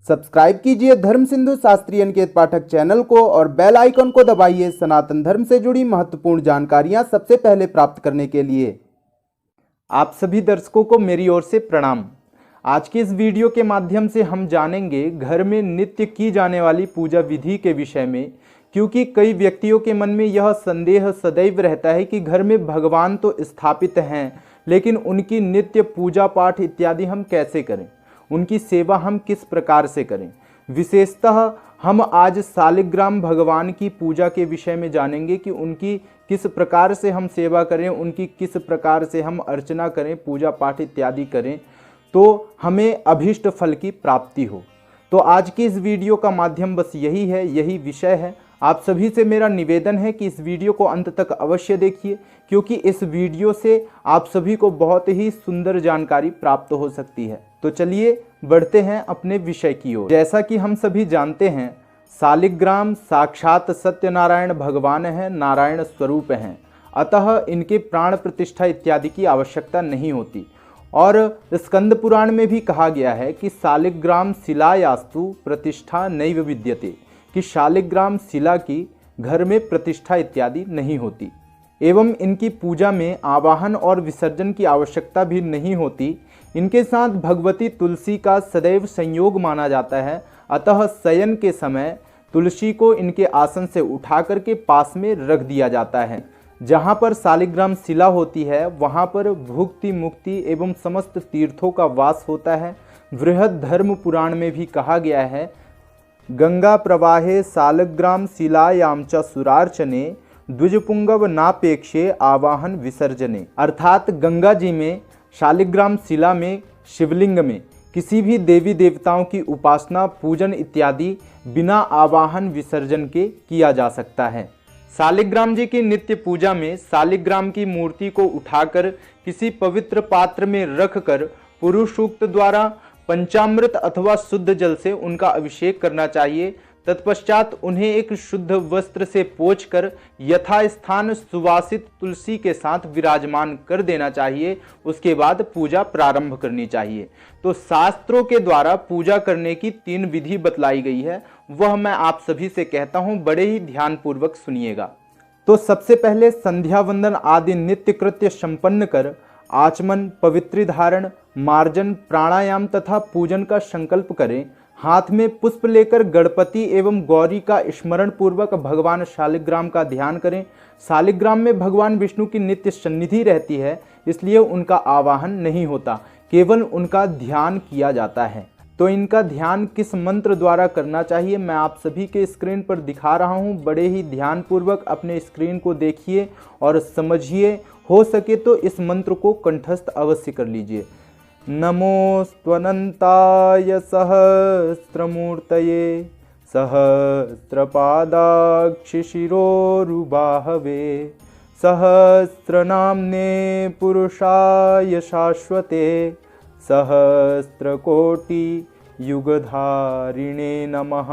Subscribe कीजिए धर्म सिंधु शास्त्रीय अनिकेत पाठक चैनल को और बेल आइकन को दबाइए सनातन धर्म से जुड़ी महत्वपूर्ण जानकारियां सबसे पहले प्राप्त करने के लिए। आप सभी दर्शकों को मेरी ओर से प्रणाम। आज के इस वीडियो के माध्यम से हम जानेंगे घर में नित्य की जाने वाली पूजा विधि के विषय में, क्योंकि कई व्यक्तियों के मन में यह संदेह सदैव रहता है कि घर में भगवान तो स्थापित हैं, लेकिन उनकी नित्य पूजा पाठ इत्यादि हम कैसे करें, उनकी सेवा हम किस प्रकार से करें। विशेषतः हम आज शालिग्राम भगवान की पूजा के विषय में जानेंगे कि उनकी किस प्रकार से हम सेवा करें, उनकी किस प्रकार से हम अर्चना करें, पूजा पाठ इत्यादि करें तो हमें अभीष्ट फल की प्राप्ति हो। तो आज की इस वीडियो का माध्यम बस यही है, यही विषय है। आप सभी से मेरा निवेदन है कि इस वीडियो को अंत तक अवश्य देखिए, क्योंकि इस वीडियो से आप सभी को बहुत ही सुंदर जानकारी प्राप्त हो सकती है। तो चलिए बढ़ते हैं अपने विषय की ओर। जैसा कि हम सभी जानते हैं, शालिग्राम साक्षात सत्यनारायण भगवान हैं, नारायण स्वरूप हैं, अतः इनके प्राण प्रतिष्ठा इत्यादि की आवश्यकता नहीं होती। और स्कंद पुराण में भी कहा गया है कि शालिग्राम शिलायास्तु प्रतिष्ठा नैव विद्यते, कि शालिग्राम शिला की घर में प्रतिष्ठा इत्यादि नहीं होती, एवं इनकी पूजा में आवाहन और विसर्जन की आवश्यकता भी नहीं होती। इनके साथ भगवती तुलसी का सदैव संयोग माना जाता है, अतः शयन के समय तुलसी को इनके आसन से उठा करके पास में रख दिया जाता है। जहाँ पर शालिग्राम शिला होती है वहाँ पर भुक्ति मुक्ति एवं समस्त तीर्थों का वास होता है। बृहद धर्म पुराण में भी कहा गया है, गंगा प्रवाहे शालिग्राम शिलायाम च सुरार्चने द्विजपुंगव नापेक्षे आवाहन विसर्जने, अर्थात गंगा जी में, शालिग्राम शिला में, शिवलिंग में किसी भी देवी देवताओं की उपासना, पूजन इत्यादि बिना आवाहन विसर्जन के किया जा सकता है। शालिग्राम जी की नित्य पूजा में शालिग्राम की मूर्ति को उठाकर किसी पवित्र पात्र में रखकर पुरुष सूक्त द्वारा पंचामृत अथवा शुद्ध जल से उनका अभिषेक करना चाहिए। तत्पश्चात उन्हें एक शुद्ध वस्त्र से पोंछकर यथास्थान सुवासित तुलसी के साथ विराजमान कर देना चाहिए। उसके बाद पूजा प्रारंभ करनी चाहिए। तो शास्त्रों के द्वारा पूजा करने की 3 विधि बतलाई गई है, वह मैं आप सभी से कहता हूं, बड़े ही ध्यानपूर्वक सुनिएगा। तो सबसे पहले संध्या वंदन आदि नित्य कृत्य संपन्न कर आचमन, पवित्री धारण, मार्जन, प्राणायाम तथा पूजन का संकल्प करें। हाथ में पुष्प लेकर गणपति एवं गौरी का स्मरण पूर्वक भगवान शालिग्राम का ध्यान करें। शालिग्राम में भगवान विष्णु की नित्य सन्निधि रहती है, इसलिए उनका आवाहन नहीं होता, केवल उनका ध्यान किया जाता है। तो इनका ध्यान किस मंत्र द्वारा करना चाहिए मैं आप सभी के स्क्रीन पर दिखा रहा हूं। बड़े ही ध्यानपूर्वक अपने स्क्रीन को देखिए और समझिए। हो सके तो इस मंत्र को कंठस्थ अवश्य कर लीजिए। नमोस्त्वनंताय सहस्रमूर्तये सहस्रपादाक्षिशिरोरुबाहवे सहस्रनाम्ने पुरुषाय शाश्वते सहस्रकोटि युगधारिणे नमः।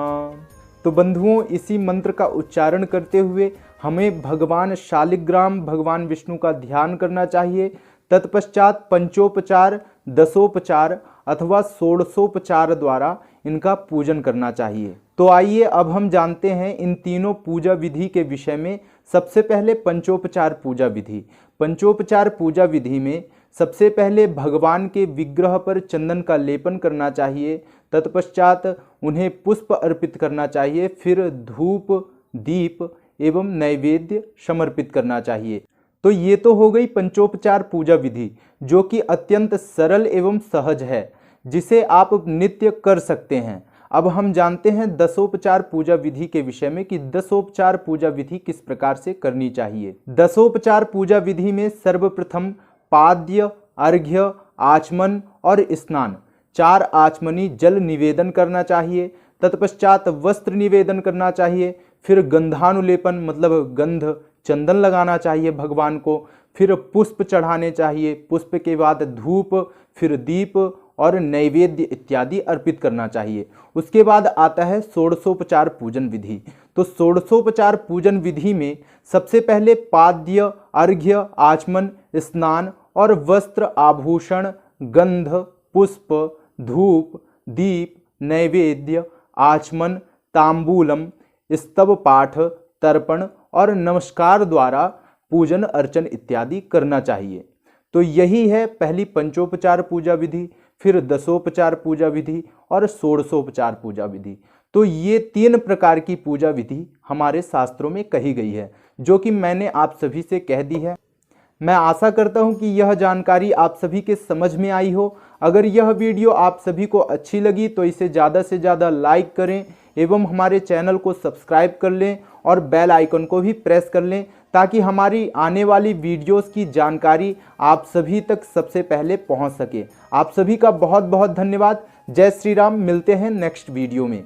तो बंधुओं, इसी मंत्र का उच्चारण करते हुए हमें भगवान शालिग्राम, भगवान विष्णु का ध्यान करना चाहिए। तत्पश्चात पंचोपचार, दसोपचार अथवा षोडशोपचार द्वारा इनका पूजन करना चाहिए। तो आइए अब हम जानते हैं इन तीनों पूजा विधि के विषय में। सबसे पहले पंचोपचार पूजा विधि। पंचोपचार पूजा विधि में सबसे पहले भगवान के विग्रह पर चंदन का लेपन करना चाहिए। तत्पश्चात उन्हें पुष्प अर्पित करना चाहिए। फिर धूप, दीप एवं नैवेद्य समर्पित करना चाहिए। तो ये तो हो गई पंचोपचार पूजा विधि, जो कि अत्यंत सरल एवं सहज है, जिसे आप नित्य कर सकते हैं। अब हम जानते हैं दसोपचार पूजा विधि के विषय में कि दसोपचार पूजा विधि किस प्रकार से करनी चाहिए। दसोपचार पूजा विधि में सर्वप्रथम पाद्य, अर्घ्य, आचमन और स्नान, 4 आचमनी जल निवेदन करना चाहिए। तत्पश्चात वस्त्र निवेदन करना चाहिए। फिर गंधानुलेपन मतलब गंध, चंदन लगाना चाहिए भगवान को। फिर पुष्प चढ़ाने चाहिए। पुष्प के बाद धूप, फिर दीप और नैवेद्य इत्यादि अर्पित करना चाहिए। उसके बाद आता है षोडशोपचार पूजन विधि। तो षोडशोपचार पूजन विधि में सबसे पहले पाद्य, अर्घ्य, आचमन, स्नान और वस्त्र, आभूषण, गंध, पुष्प, धूप, दीप, नैवेद्य, आचमन, तांबूलम, स्तव पाठ, तर्पण और नमस्कार द्वारा पूजन अर्चन इत्यादि करना चाहिए। तो यही है पहली पंचोपचार पूजा विधि, फिर दशोपचार पूजा विधि और षोडशोपचार पूजा विधि। तो ये 3 प्रकार की पूजा विधि हमारे शास्त्रों में कही गई है, जो कि मैंने आप सभी से कह दी है। मैं आशा करता हूं कि यह जानकारी आप सभी के समझ में आई हो। अगर यह वीडियो आप सभी को अच्छी लगी तो इसे ज़्यादा से ज़्यादा लाइक करें एवं हमारे चैनल को सब्सक्राइब कर लें और बेल आइकन को भी प्रेस कर लें, ताकि हमारी आने वाली वीडियोस की जानकारी आप सभी तक सबसे पहले पहुंच सके। आप सभी का बहुत बहुत धन्यवाद। जय श्री राम। मिलते हैं नेक्स्ट वीडियो में।